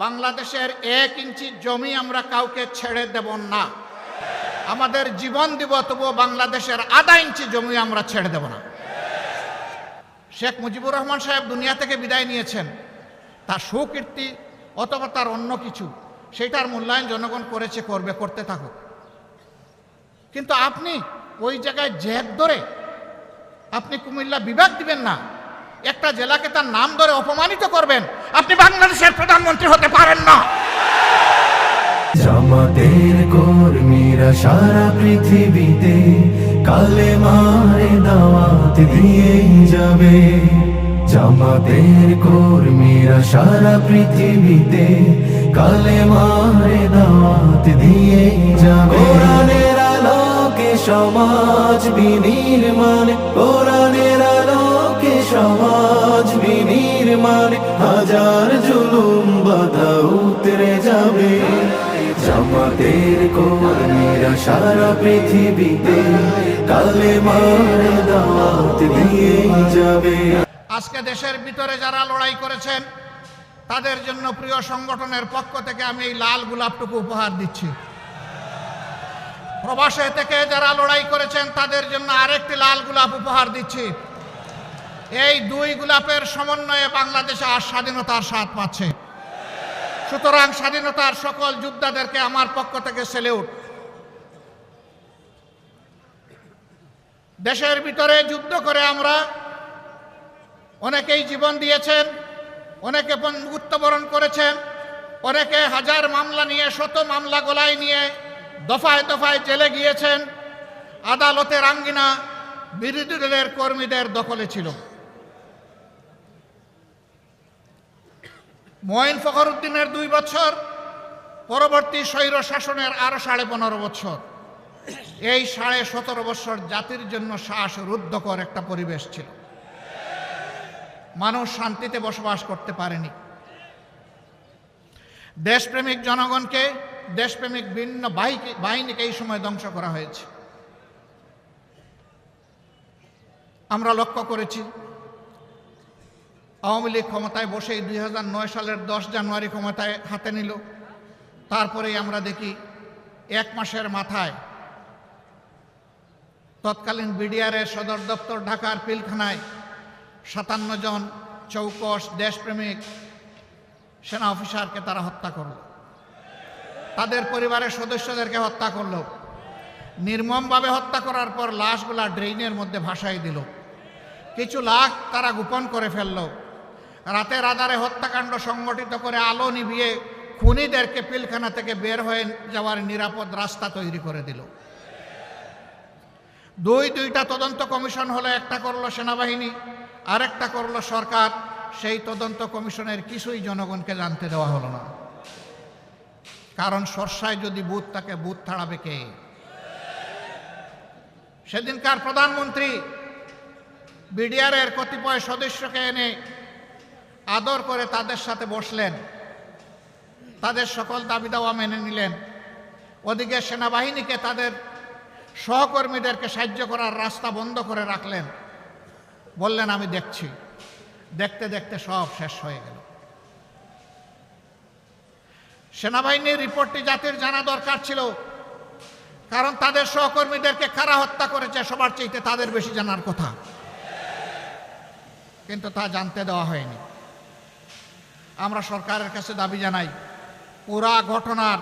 বাংলাদেশের 1 ইঞ্চি জমি আমরা কাউকে ছেড়ে দেব না। আমাদের জীবন দিব, তবুও বাংলাদেশের আধা ইঞ্চি জমি আমরা ছেড়ে দেব না। শেখ মুজিবুর রহমান সাহেব দুনিয়া থেকে বিদায় নিয়েছেন, তার সুকীর্তি অথবা তার অন্য কিছু, সেটার মূল্যায়ন জনগণ করেছে, করবে, করতে থাকুক। কিন্তু আপনি ওই জায়গায় জেদ ধরে আপনি কুমিল্লা বিভাগ দিবেন না, একটা জেলাকে তার নাম ধরে অপমানিত করবেন, আপনি বাংলাদেশের প্রধানমন্ত্রী হতে পারেন না। জামাতের কর্মীরা সারা পৃথিবীতে কালেমার দাওয়াত দিয়েই যাবে। জামাতের কর্মীরা সারা পৃথিবীতে কালেমার দাওয়াত দিয়েই যাবে। কোরআনের আলোকে সমাজ বিনির্মাণ, কোরআনের আলোকে সমাজ বিনির্মাণ, হাজার জুলুম বাধা উতরে যাবে। জামাতের কর্মীরা সারা পৃথিবীতে কালেমার দাওয়াত দিয়ে যাবে। আজকে দেশের ভিতরে যারা লড়াই করেছেন তাদের জন্য প্রিয় সংগঠনের পক্ষ থেকে আমি এই লাল গোলাপটুকু উপহার দিচ্ছি। প্রবাসে থেকে যারা লড়াই করেছেন তাদের জন্য আরেকটি লাল গোলাপ উপহার দিচ্ছি। এই 2 গোলাপের সমন্বয়ে বাংলাদেশে আজ স্বাধীনতার স্বাদ পাচ্ছে। সুতরাং স্বাধীনতার সকল যোদ্ধাদেরকে আমার পক্ষ থেকে সেলিউট। দেশের ভিতরে যুদ্ধ করে আমরা অনেকেই জীবন দিয়েছেন, অনেকে মৃত্যুবরণ করেছেন, অনেকে হাজার মামলা নিয়ে, শত মামলা গলায় নিয়ে দফায় দফায় জেলে গিয়েছেন। আদালতের আঙ্গিনা বিরোধী দলের কর্মীদের দখলে ছিল। মঈন ফখরুদ্দিনের 2 বছর, পরবর্তী স্বৈর শাসনের আরো 15.5 বছর। এই 17.5 বছর জাতির জন্য শ্বাসরুদ্ধকর একটা পরিবেশ ছিল। মানুষ শান্তিতে বসবাস করতে পারেনি। দেশপ্রেমিক জনগণকে, দেশপ্রেমিক ভিন্ন বাহিনীকে এই সময় ধ্বংস করা হয়েছে। আমরা লক্ষ্য করেছি আওয়ামী লীগ ক্ষমতায় বসেই 2009 সালের 10 জানুয়ারি ক্ষমতায় হাতে নিল। তারপরেই আমরা দেখি 1 মাসের মাথায় তৎকালীন বিডিআরের সদর দপ্তর ঢাকার পিলখানায় 57 জন চৌকস দেশপ্রেমিক সেনা অফিসারকে তারা হত্যা করল, তাদের পরিবারের সদস্যদেরকে হত্যা করল। নির্মমভাবে হত্যা করার পর লাশগুলা ড্রেইনের মধ্যে ভাসাই দিল। কিছু লাশ তারা গোপন করে ফেলল। রাতের আধারে হত্যাকাণ্ড সংগঠিত করে আলো নিভিয়ে খুনিদেরকে পিলখানা থেকে বের হয়ে যাওয়ার নিরাপদ রাস্তা তৈরি করে দিল। 2টা তদন্ত কমিশন হলো, একটা করলো সেনাবাহিনী, আরেকটা করলো সরকার। সেই তদন্ত কমিশনের কিছুই জনগণকে জানতে দেওয়া হলো না। কারণ সরষায় যদি ভূত থাকে, ভূত ছাড়াবে কে? সেদিনকার প্রধানমন্ত্রী বিডিআরের কতিপয় সদস্যকে এনে আদর করে তাদের সাথে বসলেন, তাদের সকল দাবি দাওয়া মেনে নিলেন। ওদিকে সেনাবাহিনীকে তাদের সহকর্মীদেরকে সাহায্য করার রাস্তা বন্ধ করে রাখলেন। বললেন আমি দেখছি। দেখতে দেখতে সব শেষ হয়ে গেল। সেনাবাহিনীর রিপোর্টটি জাতির জানা দরকার ছিল, কারণ তাদের সহকর্মীদেরকে কারা হত্যা করেছে সবার চাইতে তাদের বেশি জানার কথা, কিন্তু তা জানতে দেওয়া হয়নি। আমরা সরকারের কাছে দাবি জানাই, পুরা ঘটনার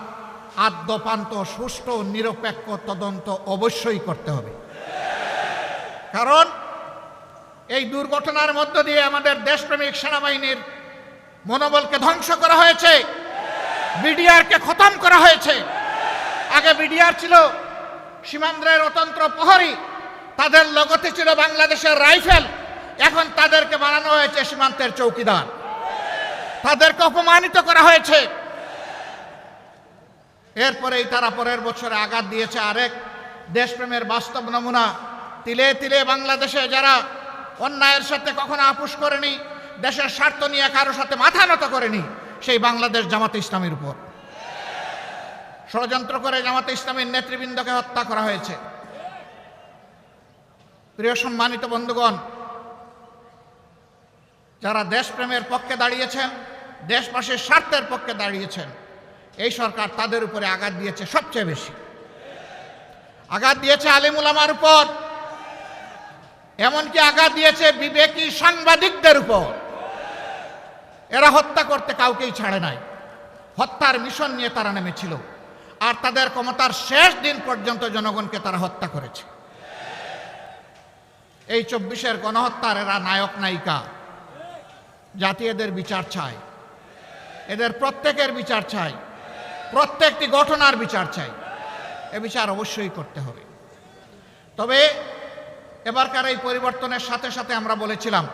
আদ্যপান্ত সুষ্ঠু নিরপেক্ষ তদন্ত অবশ্যই করতে হবে। কারণ এই দুর্ঘটনার মধ্য দিয়ে আমাদের দেশপ্রেমিক সেনাবাহিনীর মনোবলকে ধ্বংস করা হয়েছে, বিডিআরকে খতম করা হয়েছে। আগে বিডিআর ছিল সীমান্তের অতন্ত্র প্রহরী, তাদের লগতে ছিল বাংলাদেশের রাইফেল। এখন তাদেরকে বানানো হয়েছে সীমান্তের চৌকিদার, তাদেরকে অপমানিত করা হয়েছে। এরপরেই তারা পরের বছরে আঘাত দিয়েছে আরেক দেশপ্রেমের বাস্তব নমুনা। তিলে তিলে বাংলাদেশে যারা অন্যায়ের সাথে কখনো আপোষ করেনি, দেশের স্বার্থ নিয়ে কারোর সাথে মাথা নত করেনি, সেই বাংলাদেশ জামাতে ইসলামীর উপর ষড়যন্ত্র করে জামাতে ইসলামীর নেতৃবৃন্দকে হত্যা করা হয়েছে। প্রিয় সম্মানিত বন্ধুগণ, যারা দেশপ্রেমের পক্ষে দাঁড়িয়েছেন দেশবাসীর স্বার্থের পক্ষে দাঁড়িয়েছেন, এই সরকার তাদের উপরে আঘাত দিয়েছে সবচেয়ে বেশি। আঘাত দিয়েছে আলিম উলামার উপর, এমনকি আঘাত দিয়েছে বিবেকী সাংবাদিকদের উপর। এরা হত্যা করতে কাউকেই ছাড়ে নাই, হত্যার মিশন নিয়ে তারা নেমেছিল, আর তাদের ক্ষমতার শেষ দিন পর্যন্ত জনগণকে তারা হত্যা করেছে। এই 24-এর গণহত্যার এরা নায়ক নায়িকা। জাতি এদের বিচার চায়, এদের প্রত্যেকের বিচার চাই, প্রত্যেকটি ঘটনার বিচার চাই। এ বিচার অবশ্যই করতে হবে। তবে এবারকার এই পরিবর্তনের সাথে সাথে আমরা বলেছিলাম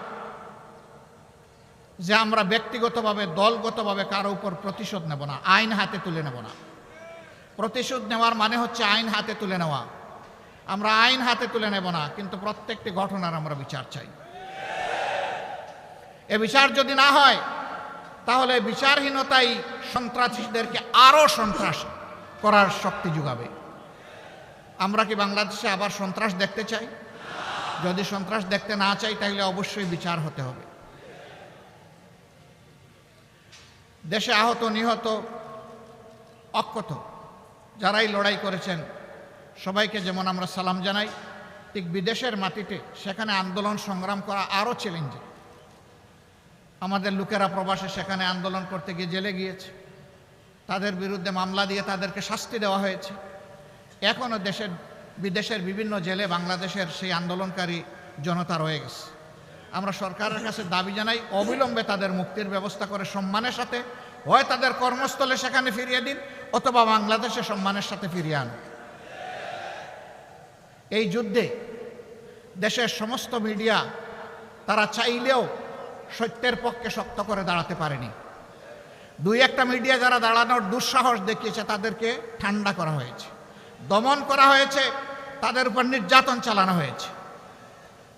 যে আমরা ব্যক্তিগতভাবে দলগতভাবে কারো উপর প্রতিশোধ নেব না, আইন হাতে তুলে নেব না। প্রতিশোধ নেওয়ার মানে হচ্ছে আইন হাতে তুলে নেওয়া। আমরা আইন হাতে তুলে নেব না, কিন্তু প্রত্যেকটি ঘটনার আমরা বিচার চাই। এ বিচার যদি না হয় তাহলে বিচারহীনতাই সন্ত্রাসীদেরকে আরো সন্ত্রাস করার শক্তি যোগাবে। আমরা কি বাংলাদেশে আবার সন্ত্রাস দেখতে চাই? যদি সন্ত্রাস দেখতে না চাই তাহলে অবশ্যই বিচার হতে হবে। দেশে আহত নিহত অক্ষত যারাই লড়াই করেছেন সবাইকে যেমন আমরা সালাম জানাই, ঠিক বিদেশের মাটিতে সেখানে আন্দোলন সংগ্রাম করা আরও চ্যালেঞ্জিং। আমাদের লোকেরা প্রবাসে সেখানে আন্দোলন করতে গিয়ে জেলে গিয়েছে, তাদের বিরুদ্ধে মামলা দিয়ে তাদেরকে শাস্তি দেওয়া হয়েছে। এখনও বিদেশের বিভিন্ন জেলে বাংলাদেশের সেই আন্দোলনকারী জনতা রয়ে গেছে। আমরা সরকারের কাছে দাবি জানাই, অবিলম্বে তাদের মুক্তির ব্যবস্থা করে সম্মানের সাথে হয় তাদের কর্মস্থলে সেখানে ফিরিয়ে দিন, অথবা বাংলাদেশে সম্মানের সাথে ফিরিয়ে আনুন। এই যুদ্ধে দেশের সমস্ত মিডিয়া তারা চাইলেও সত্যের পক্ষে শক্ত করে দাঁড়াতে পারেনি। দুই একটা মিডিয়া যারা দাঁড়ানোর দুঃসাহস দেখিয়েছে তাদেরকে ঠান্ডা করা হয়েছে, দমন করা হয়েছে, তাদের উপর নির্যাতন চালানো হয়েছে।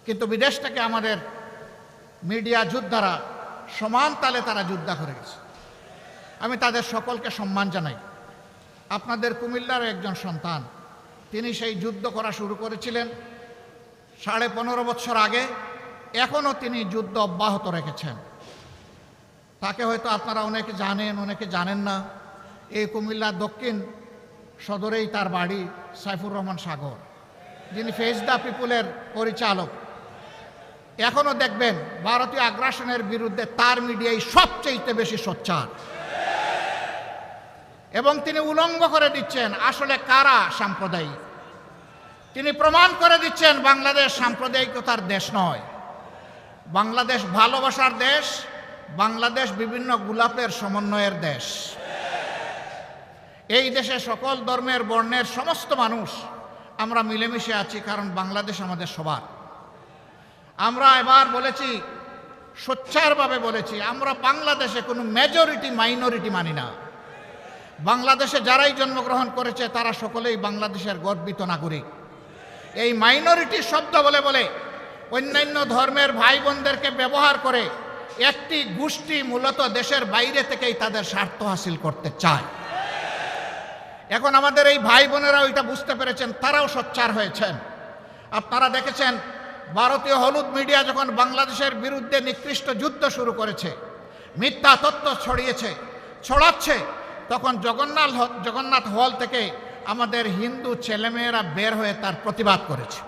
কিন্তু বিদেশ থেকে আমাদের মিডিয়া যোদ্ধারা সমান তালে তারা যুদ্ধ করে গেছে। আমি তাদের সকলকে সম্মান জানাই। আপনাদের কুমিল্লারও একজন সন্তান, তিনি সেই যুদ্ধ করা শুরু করেছিলেন 15.5 বছর আগে, এখনও তিনি যুদ্ধ অব্যাহত রেখেছেন। তাকে হয়তো আপনারা অনেকে জানেন, অনেকে জানেন না। এই কুমিল্লা দক্ষিণ সদরেই তার বাড়ি, সাইফুর রহমান সাগর, যিনি ফেস দ্য পিপুলের পরিচালক। এখনও দেখবেন ভারতীয় আগ্রাসনের বিরুদ্ধে তার মিডিয়ায় সবচেয়ে বেশি সোচ্চার, এবং তিনি উলঙ্গ করে দিচ্ছেন আসলে কারা সাম্প্রদায়িক। তিনি প্রমাণ করে দিচ্ছেন বাংলাদেশ সাম্প্রদায়িকতার দেশ নয়, বাংলাদেশ ভালোবাসার দেশ, বাংলাদেশ বিভিন্ন গোলাপের সমন্বয়ের দেশ। এই দেশে সকল ধর্মের বর্ণের সমস্ত মানুষ আমরা মিলেমিশে আছি, কারণ বাংলাদেশ আমাদের সবার। আমরা এবার বলেছি, সোচ্চারভাবে বলেছি, আমরা বাংলাদেশে কোনো মেজরিটি মাইনরিটি মানি না। বাংলাদেশে যারাই জন্মগ্রহণ করেছে তারা সকলেই বাংলাদেশের গর্বিত নাগরিক। এই মাইনরিটি শব্দ বলে বলে অন্যান্য ধর্মের ভাই বোনদেরকে ব্যবহার করে একটি গোষ্ঠী মূলত দেশের বাইরে থেকেই তাদের স্বার্থ হাসিল করতে চায়। এখন আমাদের এই ভাই বোনেরা ওইটা বুঝতে পেরেছেন, তারাও সোচ্চার হয়েছেন। আপনারা দেখেছেন ভারতীয় হলুদ মিডিয়া যখন বাংলাদেশের বিরুদ্ধে নিকৃষ্ট যুদ্ধ শুরু করেছে, মিথ্যা তথ্য ছড়াচ্ছে, তখন জগন্নাথ হল থেকে আমাদের হিন্দু ছেলেমেয়েরা বের হয়ে তার প্রতিবাদ করেছে।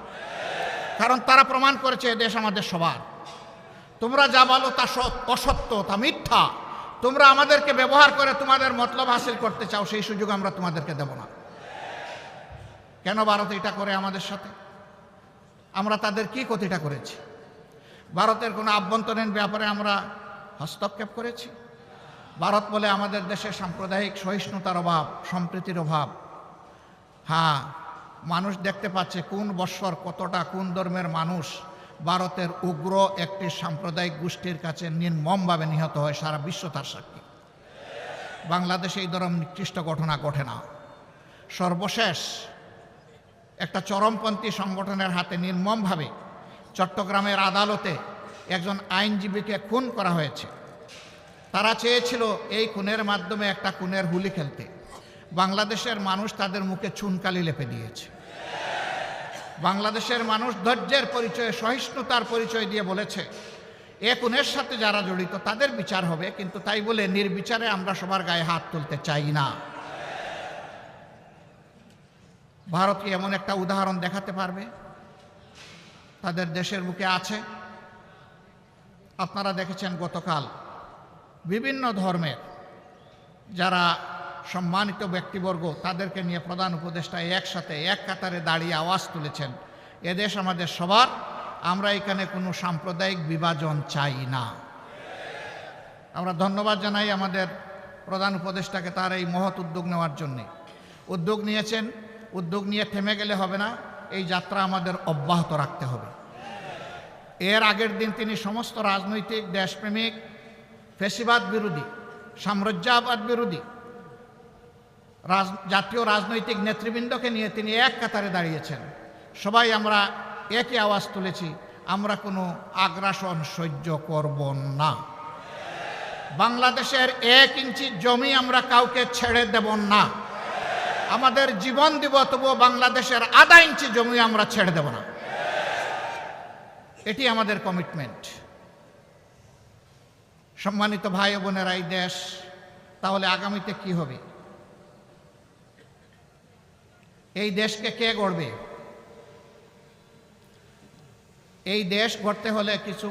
কারণ তারা প্রমাণ করেছে এদেশ আমাদের সবার। তোমরা যা বলো তা অসত্য, তা মিথ্যা। তোমরা আমাদেরকে ব্যবহার করে তোমাদের মতলব হাসিল করতে চাও, সেই সুযোগ আমরা তোমাদেরকে দেব না। কেন ভারত এটা করে আমাদের সাথে? আমরা তাদের কি ক্ষতিটা করেছি? ভারতের কোনো আভ্যন্তরীণ ব্যাপারে আমরা হস্তক্ষেপ করেছি? ভারত বলে আমাদের দেশে সাম্প্রদায়িক সহিষ্ণুতার অভাব, সম্প্রীতির অভাব। হ্যাঁ, মানুষ দেখতে পাচ্ছে কোন বৎসর কতটা কোন ধর্মের মানুষ ভারতের উগ্র একটি সাম্প্রদায়িক গোষ্ঠীর কাছে নির্মমভাবে নিহত হয়, সারা বিশ্ব তার সাক্ষী। বাংলাদেশে এই ধরনের নিকৃষ্ট ঘটনা ঘটে না। সর্বশেষ একটা চরমপন্থী সংগঠনের হাতে নির্মমভাবে চট্টগ্রামের আদালতে একজন আইনজীবীকে খুন করা হয়েছে। তারা চেয়েছিল এই খুনের মাধ্যমে একটা খুনের হুলি খেলতে। বাংলাদেশের মানুষ তাদের মুখে চুনকালি লেপে দিয়েছে। বাংলাদেশের মানুষ ধৈর্যের পরিচয়ে, সহিষ্ণুতার পরিচয় দিয়ে বলেছে এ খুনের সাথে যারা জড়িত তাদের বিচার হবে, কিন্তু তাই বলে নির্বিচারে আমরা সবার গায়ে হাত তুলতে চাই না। ভারত কি এমন একটা উদাহরণ দেখাতে পারবে? তাদের দেশের বুকে আছে। আপনারা দেখেছেন গতকাল বিভিন্ন ধর্মের যারা সম্মানিত ব্যক্তিবর্গ তাদেরকে নিয়ে প্রধান উপদেষ্টা একসাথে এক কাতারে দাঁড়িয়ে আওয়াজ তুলেছেন, এদেশ আমাদের সবার, আমরা এখানে কোনো সাম্প্রদায়িক বিভাজন চাই না। আমরা ধন্যবাদ জানাই আমাদের প্রধান উপদেষ্টাকে তার এই মহৎ উদ্যোগ নেওয়ার জন্যে। উদ্যোগ নিয়েছেন, উদ্যোগ নিয়ে থেমে গেলে হবে না, এই যাত্রা আমাদের অব্যাহত রাখতে হবে। এর আগের দিন তিনি সমস্ত রাজনৈতিক, দেশপ্রেমিক, ফ্যাসিবাদ বিরোধী, সাম্রাজ্যবাদ বিরোধী জাতীয় রাজনৈতিক নেতৃবৃন্দকে নিয়ে তিনি এক কাতারে দাঁড়িয়েছেন। সবাই আমরা একই আওয়াজ তুলেছি, আমরা কোনো আগ্রাসন সহ্য করব না। বাংলাদেশের 1 ইঞ্চি জমি আমরা কাউকে ছেড়ে দেব না। আমাদের জীবন দিব, তবুও বাংলাদেশের আধা ইঞ্চি জমি আমরা ছেড়ে দেব না। এটি আমাদের কমিটমেন্ট। সম্মানিত ভাই ও বোনেরা, এই দেশ তাহলে আগামীতে কি হবে? এই দেশকে কে গড়বে? এই দেশ গড়তে হলে কিছু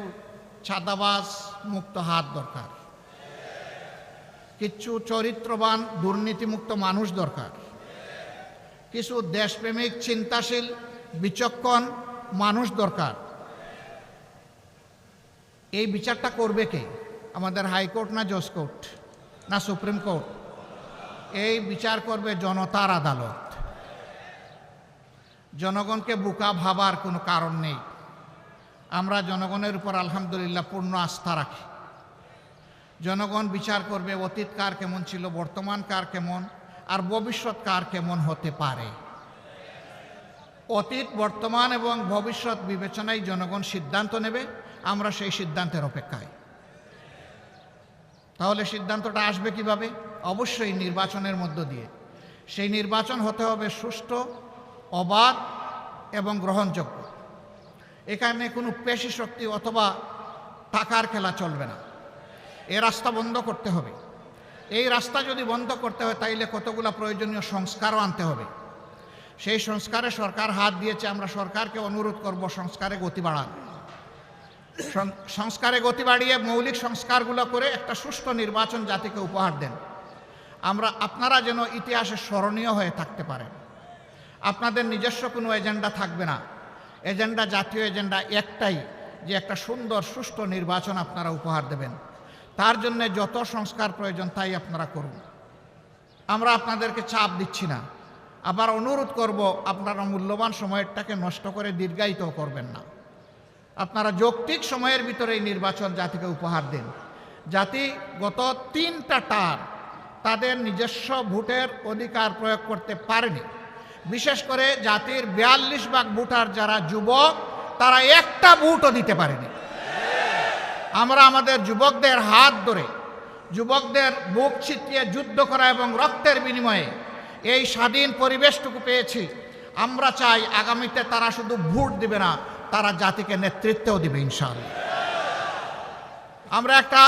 ছাদাবাজ মুক্ত হাত দরকার, কিছু চরিত্রবান দুর্নীতিমুক্ত মানুষ দরকার, কিছু দেশপ্রেমিক, চিন্তাশীল, বিচক্ষণ মানুষ দরকার। এই বিচারটা করবে কে? আমাদের হাইকোর্ট না জজ কোর্ট না সুপ্রিম কোর্ট? এই বিচার করবে জনতার আদালত। জনগণকে বোকা ভাবার কোনো কারণ নেই। আমরা জনগণের উপর আলহামদুলিল্লাহ পূর্ণ আস্থা রাখি। জনগণ বিচার করবে অতীত কার কেমন ছিল, বর্তমান কার কেমন, আর ভবিষ্যৎ কার কেমন হতে পারে। অতীত, বর্তমান এবং ভবিষ্যৎ বিবেচনায় জনগণ সিদ্ধান্ত নেবে। আমরা সেই সিদ্ধান্তের অপেক্ষায়। তাহলে সিদ্ধান্তটা আসবে কিভাবে? অবশ্যই নির্বাচনের মধ্য দিয়ে। সেই নির্বাচন হতে হবে সুষ্ঠু, অবাধ এবং গ্রহণযোগ্য। এখানে কোনো পেশি শক্তি অথবা টাকার খেলা চলবে না। এই রাস্তা বন্ধ করতে হবে। এই রাস্তা যদি বন্ধ করতে হয় তাইলে কতগুলো প্রয়োজনীয় সংস্কারও আনতে হবে। সেই সংস্কারে সরকার হাত দিয়েছে। আমরা সরকারকে অনুরোধ করব সংস্কারে গতি বাড়ান। সংস্কারে গতি বাড়িয়ে মৌলিক সংস্কারগুলো করে একটা সুষ্ঠু নির্বাচন জাতিকে উপহার দেন। আপনারা যেন ইতিহাসে স্মরণীয় হয়ে থাকতে পারেন। আপনাদের নিজস্ব কোনো এজেন্ডা থাকবে না। এজেন্ডা, জাতীয় এজেন্ডা একটাই, যে একটা সুন্দর সুষ্ঠু নির্বাচন আপনারা উপহার দেবেন। তার জন্য যত সংস্কার প্রয়োজন তাই আপনারা করুন। আমরা আপনাদেরকে চাপ দিচ্ছি না। আবার অনুরোধ করব, আপনারা মূল্যবান সময়টাকে নষ্ট করে দীর্ঘায়িত করবেন না। আপনারা যৌক্তিক সময়ের ভিতরে এই নির্বাচন জাতিকে উপহার দিন। জাতি গত 3টা টার্ম তাদের নিজস্ব ভোটের অধিকার প্রয়োগ করতে পারেনি। বিশেষ করে জাতির 42 ভাগ ভোটার যারা যুবক, তারা একটা ভোটও দিতে পারেনি। আমরা আমাদের যুবকদের হাত ধরে, যুবকদের বুক ছিটিয়ে যুদ্ধ করা এবং রক্তের বিনিময়ে এই স্বাধীন পরিবেশটুকু পেয়েছি। আমরা চাই আগামীতে তারা শুধু ভোট দিবে না, তারা জাতিকে নেতৃত্বও দিবে ইনশাআল্লাহ। আমরা একটা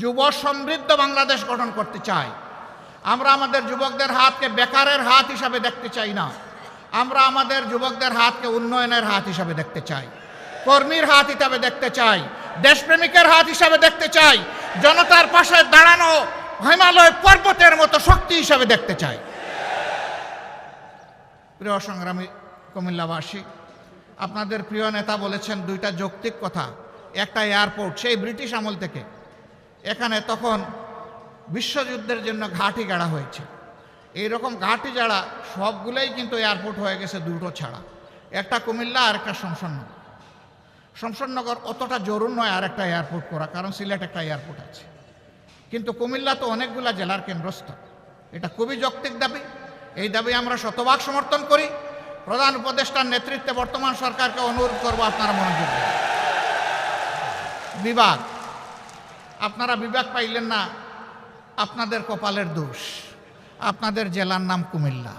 যুব সমৃদ্ধ বাংলাদেশ গঠন করতে চাই। আমরা আমাদের যুবকদের হাতকে বেকারের হাত হিসাবে দেখতে চাই না। আমরা আমাদের যুবকদের হাতকে উন্নয়নের হাত হিসাবে দেখতে চাই, কর্মীর হাত হিসাবে দেখতে চাই, দেশপ্রেমিকের হাত হিসাবে দেখতে চাই, জনতার পাশে দাঁড়ানো হিমালয় পর্বতের মতো শক্তি হিসাবে দেখতে চাই। প্রিয় সংগ্রামী কুমিল্লাবাসী, আপনাদের প্রিয় নেতা বলেছেন 2টা যৌক্তিক কথা। একটা এয়ারপোর্ট, সেই ব্রিটিশ আমল থেকে এখানে তখন বিশ্বযুদ্ধের জন্য ঘাঁটি গাড়া হয়েছে। এইরকম ঘাঁটি যারা সবগুলোই কিন্তু এয়ারপোর্ট হয়ে গেছে 2টো ছাড়া। একটা কুমিল্লা আর একটা শমশাননগর। শমশাননগর অতটা জরুর নয় আর একটা এয়ারপোর্ট করা, কারণ সিলেট একটা এয়ারপোর্ট আছে। কিন্তু কুমিল্লা তো অনেকগুলা জেলার কেন্দ্রস্থল। এটা খুবই যৌক্তিক দাবি। এই দাবি আমরা শতভাগ সমর্থন করি। প্রধান উপদেষ্টার নেতৃত্বে বর্তমান সরকারকে অনুরোধ করব, আপনারা মনোযোগ দিন। বিভাগ, আপনারা বিভাগ পাইলেন না, আপনাদের কপালের দোষ। আপনাদের জেলার নাম কুমিল্লা।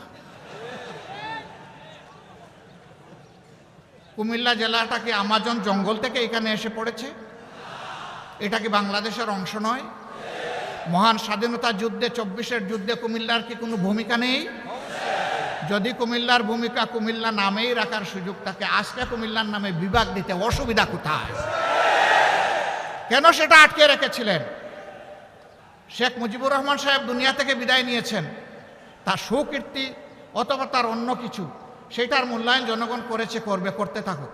কুমিল্লা জেলাটা কি আমাজন জঙ্গল থেকে এখানে এসে পড়েছে? এটা কি বাংলাদেশের অংশ নয়? মহান স্বাধীনতা যুদ্ধে 24-এর যুদ্ধে কুমিল্লার কি কোনো ভূমিকা নেই? যদি কুমিল্লার ভূমিকা কুমিল্লা নামেই রাখার সুযোগ থাকে, আজকে কুমিল্লার নামে বিভাগ দিতে অসুবিধা কোথায়? কেন সেটা আটকে রেখেছিলেন? শেখ মুজিবুর রহমান সাহেব দুনিয়া থেকে বিদায় নিয়েছেন, তার সুকীর্তি অথবা তার অন্য কিছু, সেটার মূল্যায়ন জনগণ করেছে, করবে, করতে থাকুক।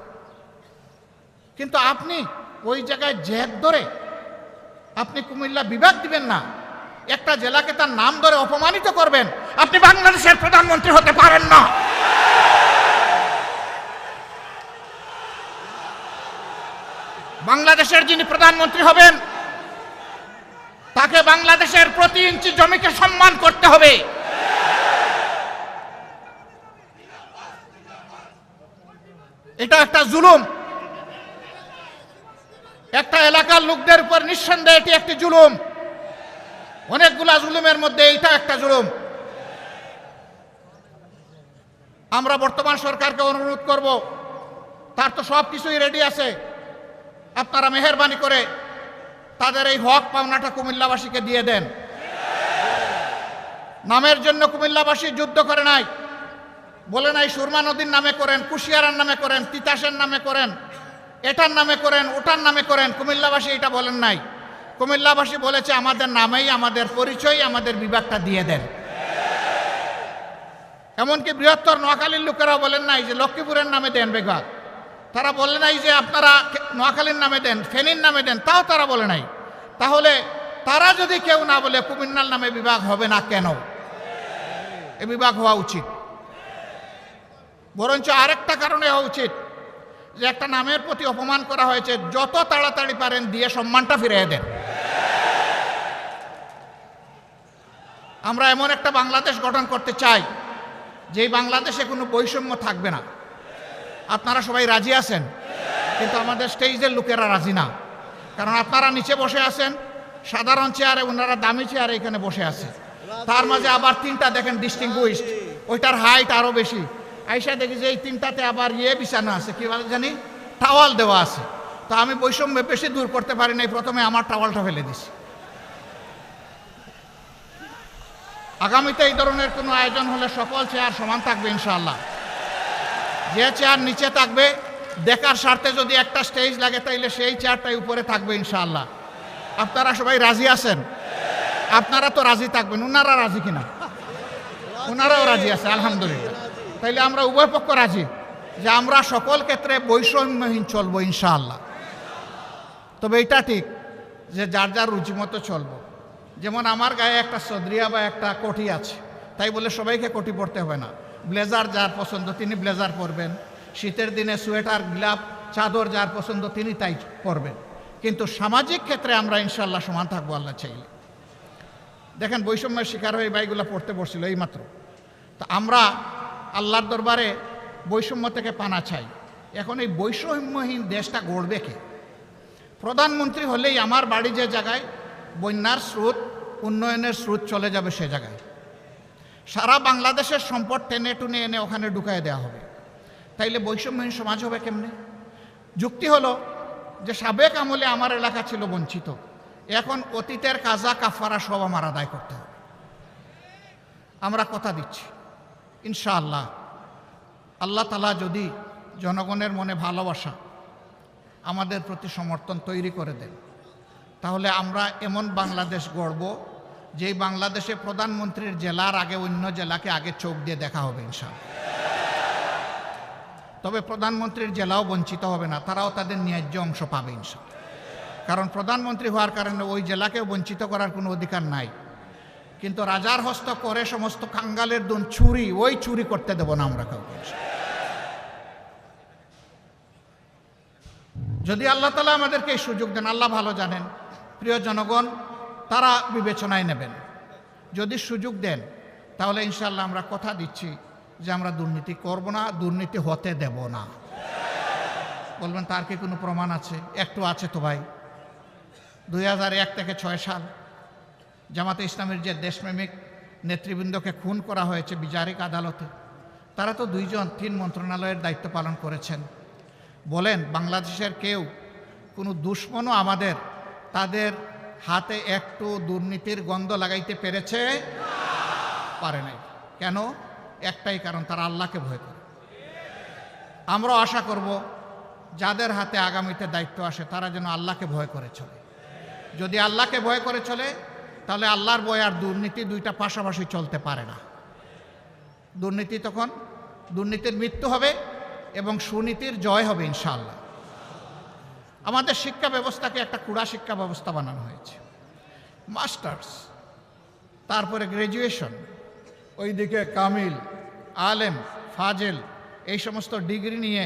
কিন্তু আপনি ওই জায়গায় জেদ ধরে আপনি কুমিল্লা বিভাগ দিবেন না, একটা জেলাকে তার নাম ধরে অপমানিত করবেন, আপনি বাংলাদেশের প্রধানমন্ত্রী হতে পারেন না। বাংলাদেশের যিনি প্রধানমন্ত্রী হবেন তাকে বাংলাদেশের প্রতি ইঞ্চি জমিকে সম্মান করতে হবে। এটা একটা জুলুম, একটা এলাকার লোকদের উপর নিঃসন্দেহে এটি একটি জুলুম। অনেকগুলা জুলুমের মধ্যে এইটা একটা জুলুম। আমরা বর্তমান সরকারকে অনুরোধ করব, তার তো সব কিছুই রেডি আছে, আপনারা মেহেরবানি করে তাদের এই হক পাওনাটা কুমিল্লাবাসীকে দিয়ে দেন। নামের জন্য কুমিল্লাবাসী যুদ্ধ করে নাই, বলে নাই সুরমা নদীর নামে করেন, কুশিয়ারার নামে করেন, তিতাসের নামে করেন, এটার নামে করেন, ওটার নামে করেন। কুমিল্লাবাসী এটা বলেন নাই। কুমিল্লাবাসী বলেছে আমাদের নামেই, আমাদের পরিচয়, আমাদের বিভাগটা দিয়ে দেন। এমনকি বৃহত্তর নোয়াখালীর লোকেরাও বলেন নাই যে লক্ষ্মীপুরের নামে দেন বিভাগ, তারা বলে নাই যে আপনারা নোয়াখালীর নামে দেন, ফেনীর নামে দেন, তাও তারা বলে নাই। তাহলে তারা যদি কেউ না বলে কুমিল্লার নামে বিভাগ হবে না কেন? এ বিভাগ হওয়া উচিত। বরঞ্চ আরেকটা কারণে হওয়া উচিত যে একটা নামের প্রতি অপমান করা হয়েছে, যত তাড়াতাড়ি পারেন দিয়ে সম্মানটা ফিরিয়ে দেন। আমরা এমন একটা বাংলাদেশ গঠন করতে চাই যেই বাংলাদেশে কোনো বৈষম্য থাকবে না। আপনারা সবাই রাজি আছেন, কিন্তু আমাদের স্টেজের লোকেরা রাজি না। কারণ আপনারা নিচে বসে আছেন সাধারণ চেয়ারে, ওনারা দামি চেয়ারে এখানে বসে আছে। তার মাঝে আবার তিনটা দেখেন ডিস্টিংগুইশড, ওইটার হাইট আরও বেশি। আইসা দেখি যে এই তিনটাতে আবার বিছানো আছে, কি বলে জানি, টাওয়াল দেওয়া আছে। তো আমি বৈষম্য বেশি দূর করতে পারি নাই, প্রথমে আমার টাওয়ালটা ফেলে দিছি। আগামীতে এই ধরনের কোনো আয়োজন হলে সকল চেয়ার সমান থাকবে ইনশাআল্লাহ। যে চেয়ার নিচে থাকবে, দেখার স্বার্থে যদি একটা স্টেজ লাগে তাইলে সেই চেয়ারটাই উপরে থাকবে ইনশাআল্লাহ। আপনারা সবাই রাজি আছেন? আপনারা তো রাজি থাকবেন, ওনারা রাজি কিনা? ওনারাও রাজি আছে, আলহামদুলিল্লাহ। তাইলে আমরা উভয় পক্ষ রাজি যে আমরা সকল ক্ষেত্রে বৈষম্যহীন চলবো ইনশাআল্লাহ। তবে এটা ঠিক যে যার যার রুচি মতো চলবো। যেমন আমার গায়ে একটা সদরিয়া বা একটা কোটি আছে, তাই বলে সবাইকে কোটি পরতে হবে না। ব্লেজার যার পছন্দ তিনি ব্লেজার পরবেন, শীতের দিনে সোয়েটার, গ্লাভ, চাদর যার পছন্দ তিনি তাই পরবেন। কিন্তু সামাজিক ক্ষেত্রে আমরা ইনশাআল্লাহ সমান থাকবো আল্লাহ চাইলে। দেখেন বৈষম্যের শিকার হয়ে বাইগুলা পড়তে বসছিল এইমাত্র। তো আমরা আল্লাহর দরবারে বৈষম্য থেকে পানা চাই। এখন এই বৈষম্যহীন দেশটা গড়বে কে? প্রধানমন্ত্রী হলেই আমার বাড়ি যে জায়গায় বন্যার স্রোত, উন্নয়নের স্রোত চলে যাবে সে জায়গায় সারা বাংলাদেশের সম্পদ টেনে টুনে এনে ওখানে ঢুকায় দেওয়া হবে। তাইলে বৈষম্যহীন সমাজ হবে কেমনে? যুক্তি হলো যে সাবেক আমলে আমার এলাকা ছিল বঞ্চিত, এখন অতীতের কাজা কাফারা সব আমার আদায় করতে হবে। আমরা কথা দিচ্ছি ইনশাআল্লাহ আল্লাহ তাআলা যদি জনগণের মনে ভালোবাসা, আমাদের প্রতি সমর্থন তৈরি করে দেন, তাহলে আমরা এমন বাংলাদেশ গড়ব যেই বাংলাদেশে প্রধানমন্ত্রীর জেলার আগে অন্য জেলাকে আগে চোখ দিয়ে দেখা হবে ইনশাআল্লাহ। তবে প্রধানমন্ত্রীর জেলাও বঞ্চিত হবে না, তারাও তাদের ন্যায্য অংশ পাবে ইনশাআল্লাহ। কারণ প্রধানমন্ত্রী হওয়ার কারণে ওই জেলাকেও বঞ্চিত করার কোনো অধিকার নাই। কিন্তু রাজার হস্ত করে সমস্ত কাঙ্গালের দুন চুরি, ওই চুরি করতে দেব না আমরা কাউকে। যদি আল্লাহ তাআলা আমাদেরকে এই সুযোগ দেন, আল্লাহ ভালো জানেন, প্রিয় জনগণ তারা বিবেচনায় নেবেন। যদি সুযোগ দেন তাহলে ইনশাআল্লাহ আমরা কথা দিচ্ছি যে আমরা দুর্নীতি করব না, দুর্নীতি হতে দেব না। বলবেন তার কি কোনো প্রমাণ আছে? একটু আছে তো ভাই। 2001 থেকে 6 সাল জামাতে ইসলামের যে দেশপ্রেমিক নেতৃবৃন্দকে খুন করা হয়েছে বিচারিক আদালতে, তারা তো 2 জন 3 মন্ত্রণালয়ের দায়িত্ব পালন করেছেন। বলেন বাংলাদেশের কেউ কোনো দুশ্মনও আমাদের তাদের হাতে একটু দুর্নীতির গন্ধ লাগাইতে পেরেছে? পারে নাই। কেন? একটাই কারণ, তারা আল্লাহকে ভয় করে। আমরাও আশা করব যাদের হাতে আগামীতে দায়িত্ব আসে তারা যেন আল্লাহকে ভয় করে চলে। যদি আল্লাহকে ভয় করে চলে তাহলে আল্লাহর ভয় আর দুর্নীতি দুইটা পাশাপাশি চলতে পারে না। দুর্নীতি তখন দুর্নীতির মৃত্যু হবে এবং সুনীতির জয় হবে ইনশাআল্লাহ। আমাদের শিক্ষা ব্যবস্থাকে একটা কুড়া শিক্ষা ব্যবস্থা বানানো হয়েছে। মাস্টার্স, তারপরে গ্র্যাজুয়েশন, ওইদিকে কামিল, আলেম, ফাজেল, এই সমস্ত ডিগ্রি নিয়ে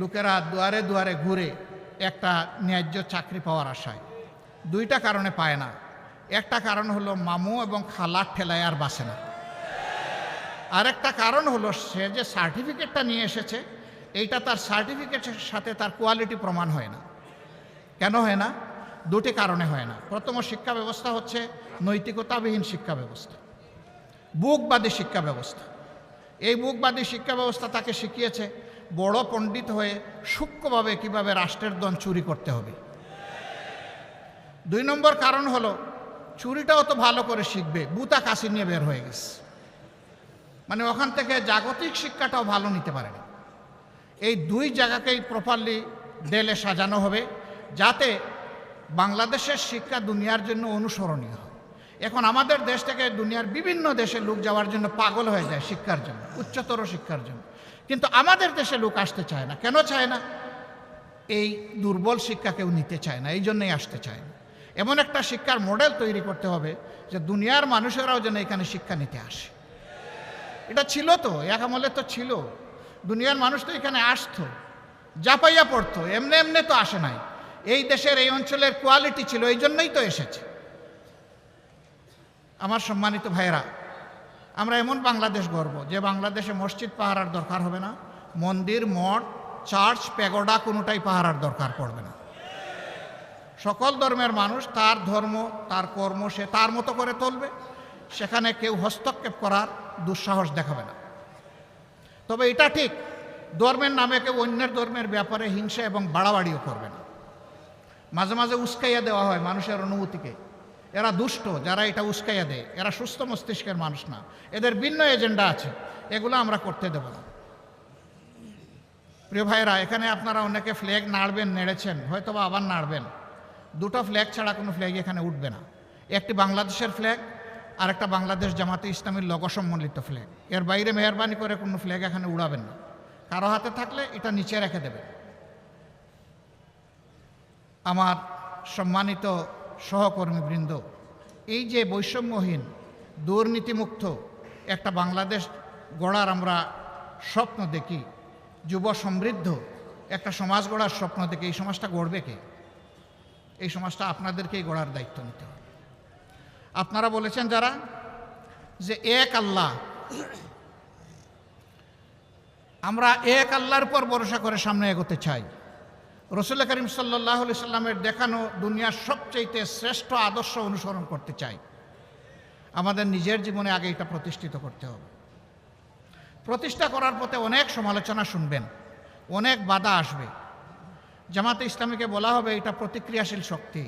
লোকেরা দুয়ারে দুয়ারে ঘুরে একটা ন্যায্য চাকরি পাওয়ার আশায়। দুইটা কারণে পায় না। একটা কারণ হলো মামু এবং খালার ঠেলায় আর বাসে না। আরেকটা কারণ হলো সে যে সার্টিফিকেটটা নিয়ে এসেছে এইটা তার সার্টিফিকেটের সাথে তার কোয়ালিটি প্রমাণ হয় না। কেন হয় না? দুটি কারণে হয় না। প্রথম শিক্ষা ব্যবস্থা হচ্ছে নৈতিকতাবিহীন শিক্ষা ব্যবস্থা, বুকবাদী শিক্ষা ব্যবস্থা। এই বুকবাদী শিক্ষা ব্যবস্থা তাকে শিখিয়েছে বড় পণ্ডিত হয়ে সূক্ষ্মভাবে কিভাবে রাষ্ট্রের ধন চুরি করতে হবে। 2 নম্বর কারণ হলো চুরিটাও তো ভালো করে শিখবে, বুতা কাশি নিয়ে বের হয়ে গেছে, মানে ওখান থেকে জাগতিক শিক্ষাটাও ভালো নিতে পারে না। এই 2 জায়গাকেই প্রপারলি ডেলে সাজানো হবে যাতে বাংলাদেশের শিক্ষা দুনিয়ার জন্য অনুসরণীয় হয়। এখন আমাদের দেশ থেকে দুনিয়ার বিভিন্ন দেশে লোক যাওয়ার জন্য পাগল হয়ে যায় শিক্ষার জন্য, উচ্চতর শিক্ষার জন্য, কিন্তু আমাদের দেশে লোক আসতে চায় না। কেন চায় না? এই দুর্বল শিক্ষা কেউ নিতে চায় না, এই জন্যই আসতে চায় না। এমন একটা শিক্ষার মডেল তৈরি করতে হবে যে দুনিয়ার মানুষেরাও যেন এখানে শিক্ষা নিতে আসে। এটা ছিল তো, এক আমলে তো ছিল, দুনিয়ার মানুষ তো এখানে আসতো, জাপাইয়া পড়তো, এমনি এমনি তো আসে নাই। এই দেশের এই অঞ্চলের কোয়ালিটি ছিল, এই জন্যই তো এসেছে। আমার সম্মানিত ভাইয়েরা, আমরা এমন বাংলাদেশ গড়ব যে বাংলাদেশে মসজিদ পাহারার দরকার হবে না, মন্দির, মঠ, চার্চ, প্যাগোডা কোনোটাই পাহারার দরকার পড়বে না। সকল ধর্মের মানুষ তার ধর্ম, তার কর্ম সে তার মতো করে চলবে, সেখানে কেউ হস্তক্ষেপ করার দুঃসাহস দেখাবে না। তবে এটা ঠিক, ধর্মের নামে কেউ অন্যের ধর্মের ব্যাপারে হিংসা এবং বাড়াবাড়িও করবে না। মাঝে মাঝে উস্কাইয়া দেওয়া হয় মানুষের অনুভূতিকে। এরা দুষ্ট, যারা এটা উস্কাইয়া দেয় এরা সুস্থ মস্তিষ্কের মানুষ না, এদের ভিন্ন এজেন্ডা আছে, এগুলো আমরা করতে দেব না। প্রিয় ভাইরা, এখানে আপনারা অনেকে ফ্ল্যাগ নাড়বেন, নেড়েছেন, হয়তো বা আবার নাড়বেন। 2টো ফ্ল্যাগ ছাড়া কোনো ফ্ল্যাগ এখানে উঠবে না। একটি বাংলাদেশের ফ্ল্যাগ আর একটা বাংলাদেশ জামাতে ইসলামীর লোগো সম্বলিত ফ্ল্যাগ। এর বাইরে মেহরবানি করে কোনো ফ্ল্যাগ এখানে উড়াবেন না। কারো হাতে থাকলে এটা নিচে রেখে দেবেন। আমার সম্মানিত সহকর্মীবৃন্দ, এই যে বৈষম্যহীন দুর্নীতিমুক্ত একটা বাংলাদেশ গড়ার আমরা স্বপ্ন দেখি, যুব সমৃদ্ধ একটা সমাজ গড়ার স্বপ্ন দেখি, এই সমাজটা গড়বে কে? এই সমাজটা আপনাদেরকেই গড়ার দায়িত্ব নিতে হবে। আপনারা বলেছেন যারা যে এক আল্লাহ, আমরা এক আল্লাহর উপর ভরসা করে সামনে এগোতে চাই। রসুল করিম সাল্লাল্লাহু আলাইহি সাল্লামের দেখানো দুনিয়ার সবচেয়ে শ্রেষ্ঠ আদর্শ অনুসরণ করতে চাই। আমাদের নিজের জীবনে আগে এটা প্রতিষ্ঠিত করতে হবে। প্রতিষ্ঠা করার পথে অনেক সমালোচনা শুনবেন, অনেক বাধা আসবে। জামাতে ইসলামীকে বলা হবে এটা প্রতিক্রিয়াশীল শক্তি।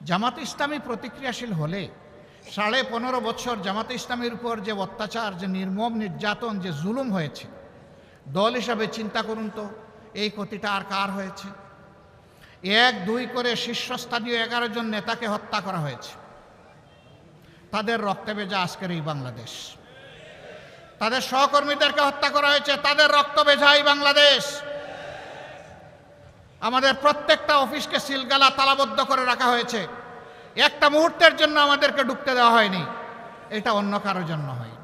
জামাতে ইসলামী প্রতিক্রিয়াশীল হলে 15.5 বছর জামাতে ইসলামীর উপর যে অত্যাচার, যে নির্মম নির্যাতন, যে জুলুম হয়েছে, দল হিসাবে চিন্তা করুন তো এই ক্ষতিটা আর কার হয়েছে? 1-2 করে শীর্ষস্থানীয় 11 জন নেতাকে হত্যা করা হয়েছে। তাদের রক্তে ভেজা আজকের এই বাংলাদেশ। তাদের সহকর্মীদেরকে হত্যা করা হয়েছে, তাদের রক্ত ভেজা এই বাংলাদেশ। আমাদের প্রত্যেকটা অফিসকে সিলগালা তালাবদ্ধ করে রাখা হয়েছে, একটা মুহূর্তের জন্য আমাদেরকে ঢুকতে দেওয়া হয়নি। এটা অন্য কারোর জন্য হয়নি।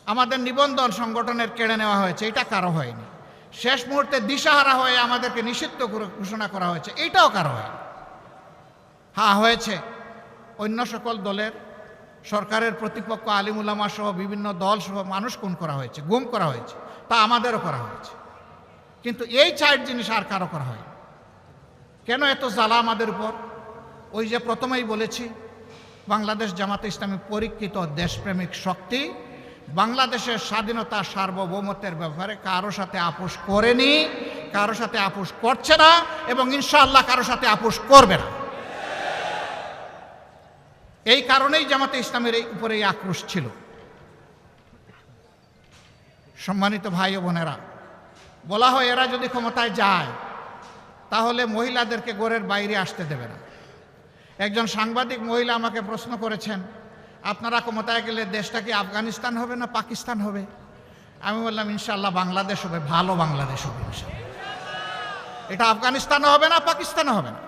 আমাদের নিবন্ধন সংগঠনের কেড়ে নেওয়া হয়েছে, এটা কারো হয়নি। শেষ মুহূর্তে দিশাহারা হয়ে আমাদেরকে নিষিদ্ধ ঘোষণা করা হয়েছে, এইটাও কারো হয়নি। হ্যাঁ, হয়েছে অন্য সকল দলের, সরকারের প্রতিপক্ষ, আলিম উলামা সহ বিভিন্ন দল সহ মানুষ খুন করা হয়েছে, গুম করা হয়েছে, তা আমাদেরও করা হয়েছে। কিন্তু এই 4 জিনিস আর কারো করা হয়নি। কেন এত জ্বালা আমাদের উপর? ওই যে প্রথমেই বলেছি, বাংলাদেশ জামাতে ইসলামী পরীক্ষিত দেশপ্রেমিক শক্তি, বাংলাদেশের স্বাধীনতা সার্বভৌমত্বের ব্যাপারে কারো সাথে আপোষ করেনি, কারো সাথে আপোষ করছে না এবং ইনশাআল্লাহ কারো সাথে আপোষ করবে না। এই কারণেই জামাতে ইসলামের এই উপরে এই আক্রোশ ছিল। সম্মানিত ভাই ও বোনেরা, বলা হয় এরা যদি ক্ষমতায় যায় তাহলে মহিলাদেরকে ঘরের বাইরে আসতে দেবে না। একজন সাংবাদিক মহিলা আমাকে প্রশ্ন করেছেন, আপনারা ক্ষমতায় গেলে দেশটা কি আফগানিস্তান হবে না পাকিস্তান হবে? আমি বললাম ইনশাআল্লাহ বাংলাদেশ হবে, ভালো বাংলাদেশ হবে ইনশাআল্লাহ। এটা আফগানিস্তানও হবে না, পাকিস্তানও হবে না।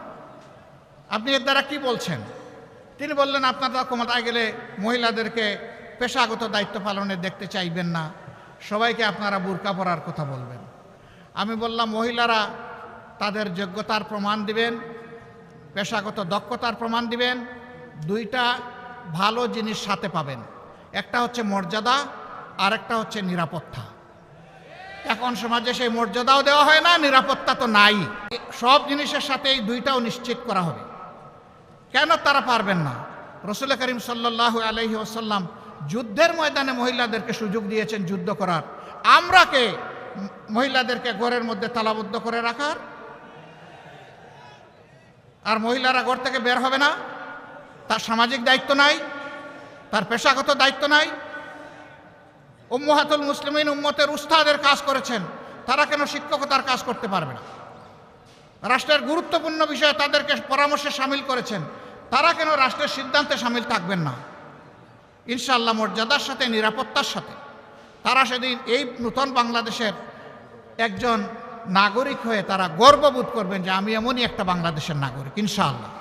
আপনি এর দ্বারা কি বলছেন? তিনি বললেন, আপনারা ক্ষমতায় গেলে মহিলাদেরকে পেশাগত দায়িত্ব পালনে দেখতে চাইবেন না, সবাইকে আপনারা বুরকা পরার কথা বলবেন। আমি বললাম, মহিলারা তাদের যোগ্যতার প্রমাণ দিবেন, পেশাগত দক্ষতার প্রমাণ দিবেন, দুইটা ভালো জিনিস সাথে পাবেন। একটা হচ্ছে মর্যাদা, আর একটা হচ্ছে নিরাপত্তা। এখন সমাজে সেই মর্যাদাও দেওয়া হয় না, নিরাপত্তা তো নাই। সব জিনিসের সাথে এই দুইটাও নিশ্চিত করা হবে। কেন তারা পারবেন না? রাসূল করিম সাল্লাল্লাহু আলাইহি ওয়াসাল্লাম যুদ্ধের ময়দানে মহিলাদেরকে সুযোগ দিয়েছেন যুদ্ধ করার। আমরা কে মহিলাদেরকে ঘরের মধ্যে তালাবদ্ধ করে রাখার? আর মহিলারা ঘর থেকে বের হবে না? তার সামাজিক দায়িত্ব নাই, তার পেশাগত দায়িত্ব নাই? উম্মাহাতুল মুসলিমিন উম্মতের উস্তাদের কাজ করেছেন, তারা কেন শিক্ষকতার কাজ করতে পারবে না? রাষ্ট্রের গুরুত্বপূর্ণ বিষয়ে তাদেরকে পরামর্শে সামিল করেছেন, তারা কেন রাষ্ট্রের সিদ্ধান্তে সামিল থাকবেন না? ইনশাআল্লাহ মর্যাদার সাথে, নিরাপত্তার সাথে তারা সেদিন এই নূতন বাংলাদেশের একজন নাগরিক হয়ে তারা গর্ববোধ করবেন যে আমি এমনই একটা বাংলাদেশের নাগরিক ইনশাআল্লাহ।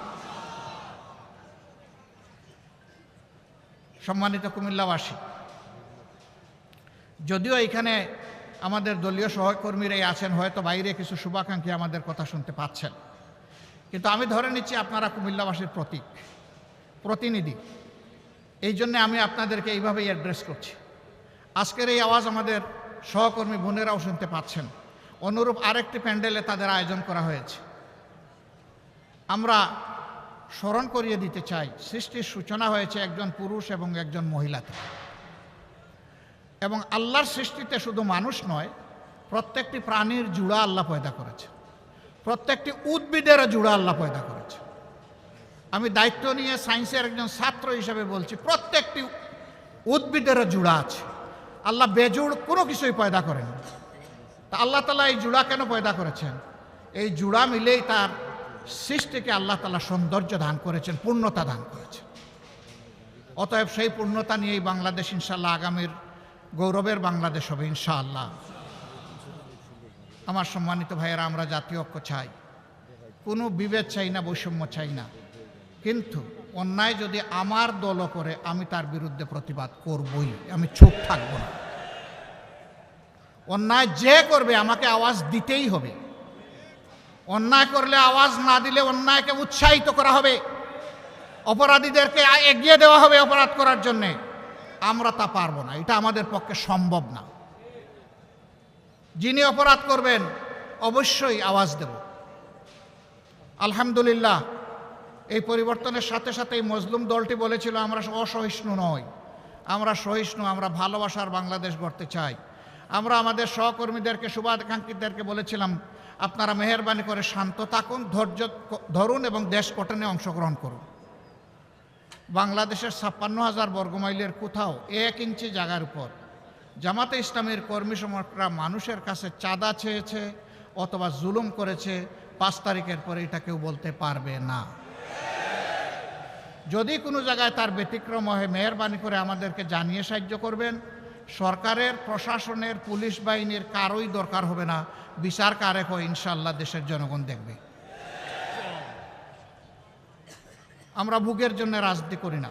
সম্মানিত কুমিল্লাবাসী, যদিও এখানে আমাদের দলীয় সহকর্মীরাই আছেন, হয়তো বাইরে কিছু শুভাকাঙ্ক্ষী আমাদের কথা শুনতে পাচ্ছেন, কিন্তু আমি ধরে নিচ্ছি আপনারা কুমিল্লাবাসীর প্রতিনিধি। এই জন্যে আমি আপনাদেরকে এইভাবেই অ্যাড্রেস করছি। আজকের এই আওয়াজ আমাদের সহকর্মী বোনেরাও শুনতে পাচ্ছেন। অনুরূপ আরেকটি প্যান্ডেলে তাদের আয়োজন করা হয়েছে। আমরা স্মরণ করিয়ে দিতে চাই, সৃষ্টির সূচনা হয়েছে একজন পুরুষ এবং একজন মহিলাতে। এবং আল্লাহর সৃষ্টিতে শুধু মানুষ নয়, প্রত্যেকটি প্রাণীর জুড়া আল্লাহ পয়দা করেছে, প্রত্যেকটি উদ্ভিদেরও জুড়া আল্লাহ পয়দা করেছে। আমি দায়িত্ব নিয়ে সায়েন্সের একজন ছাত্র হিসেবে বলছি, প্রত্যেকটি উদ্ভিদেরও জুড়া আছে। আল্লাহ বেজুড় কোনো কিছুই পয়দা করেন। তা আল্লাহ তাআলা এই জুড়া কেন পয়দা করেছেন? এই জুড়া মিলেই তার সৃষ্টিকে আল্লাহ তাআলা সৌন্দর্য দান করেছেন, পূর্ণতা দান করেছেন। অতএব সেই পূর্ণতা নিয়েই বাংলাদেশ ইনশাআল্লাহ আগামীর গৌরবের বাংলাদেশ হবে ইনশাআল্লাহ। আমার সম্মানিত ভাইয়েরা, আমরা জাতীয় ঐক্য চাই, কোনো বিভেদ চাই না, বৈষম্য চাই না, কিন্তু অন্যায় যদি আমার দলও করে আমি তার বিরুদ্ধে প্রতিবাদ করবই, আমি চুপ থাকব না। অন্যায় যে করবে আমাকে আওয়াজ দিতেই হবে। অন্যায় করলে আওয়াজ না দিলে অন্যায়কে উৎসাহিত করা হবে, অপরাধীদেরকে এগিয়ে দেওয়া হবে অপরাধ করার জন্যে। আমরা তা পারবো না, এটা আমাদের পক্ষে সম্ভব না। যিনি অপরাধ করবেন অবশ্যই আওয়াজ দেব। আলহামদুলিল্লাহ, এই পরিবর্তনের সাথে সাথে এই মজলুম দলটি বলেছিল আমরা অসহিষ্ণু নই, আমরা সহিষ্ণু, আমরা ভালোবাসার বাংলাদেশ গড়তে চাই। আমরা আমাদের সহকর্মীদেরকে, শুভাকাঙ্ক্ষীদেরকে বলেছিলাম আপনারা মেহেরবানি করে শান্ত থাকুন, ধৈর্য ধরুন এবং দেশ গঠনে অংশগ্রহণ করুন। বাংলাদেশের ৫৬,০০০ বর্গমাইলের কোথাও ১ ইঞ্চি জায়গার উপর জামাতে ইসলামের কর্মী সমর্থকরা মানুষের কাছে চাঁদা চেয়েছে অথবা জুলুম করেছে, ৫ তারিখের পরে এটা কেউ বলতে পারবে না। যদি কোনো জায়গায় তার ব্যতিক্রম হয়, মেহেরবানি করে আমাদেরকে জানিয়ে সাহায্য করবেন। সরকারের, প্রশাসনের, পুলিশ বাহিনীর কারোই দরকার হবে না, বিচার কারেক হয় ইনশাআল্লাহ দেশের জনগণ দেখবে। আমরা ভোগের জন্য রাজনীতি করি না,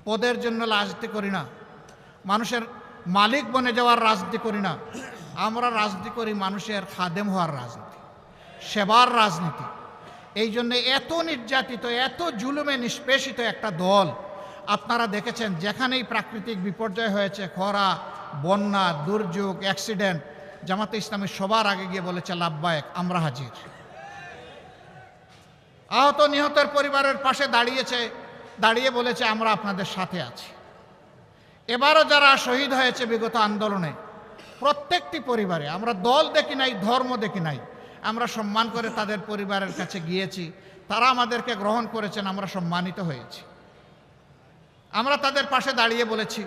পদের জন্য রাজনীতি করি না, মানুষের মালিক বনে যাওয়ার রাজনীতি করি না। আমরা রাজনীতি করি মানুষের খাদেম হওয়ার রাজনীতি, সেবার রাজনীতি। এই জন্যে এত নির্যাতিত, এত জুলুমে নিষ্পেষিত একটা দল আপনারা দেখেছেন, যেখানেই প্রাকৃতিক বিপর্যয় হয়েছে, খরা, বন্যা, দুর্যোগ, অ্যাক্সিডেন্ট, জামাতে ইসলামী সবার আগে গিয়ে বলেছে লাব্বায়েক, আমরা হাজির। আহত নিহতের পরিবারের পাশে দাঁড়িয়ে বলেছে আমরা আপনাদের সাথে আছি। এবারও যারা শহীদ হয়েছে বিগত আন্দোলনে, প্রত্যেকটি পরিবারে, আমরা দল দেখি নাই, ধর্ম দেখি নাই, আমরা সম্মান করে তাদের পরিবারের কাছে গিয়েছি, তারা আমাদেরকে গ্রহণ করেছেন, আমরা সম্মানিত হয়েছি। আমরা তাদের পাশে দাঁড়িয়ে বলেছি